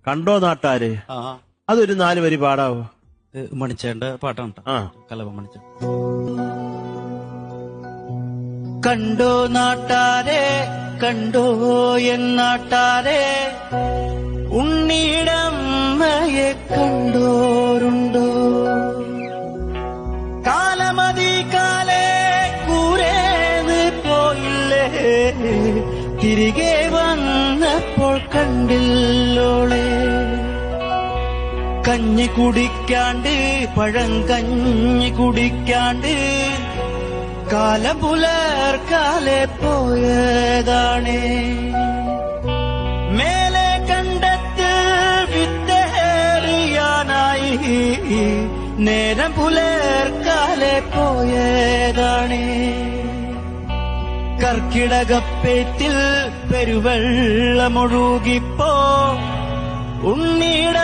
കണ്ടോ നാട്ടാര്, അതൊരു 4 വരി പാടാവോ? മണിച്ചേന്റെ പാട്ടാണ്. കലവ മണിച്ച. കണ്ടോ നാട്ടാരെ, കണ്ടോ എന്നാട്ടാരെ, ഉണ്ണിയിടമ്മയെ കണ്ടോരുണ്ടോ? കാലമതി കാലേ കൂരേന്ന് പോയില്ലേ, തിരികെ വന്നപ്പോൾ കണ്ടില്ലോളെ. കഞ്ഞി കുടിക്കാണ്ട്, പഴം കഞ്ഞി കുടിക്കാണ്ട്, കാലം പുലർക്കാലെ പോയതാണ്. മേലെ കണ്ടെത്ത് വിത്തേറിയാനായി, നേരം പുലർക്കാലെ പോയതാണ്. കർക്കിടകപ്പേറ്റിൽ പെരുവെള്ളമൊഴുകിപ്പോ ഉണ്ണിയുടെ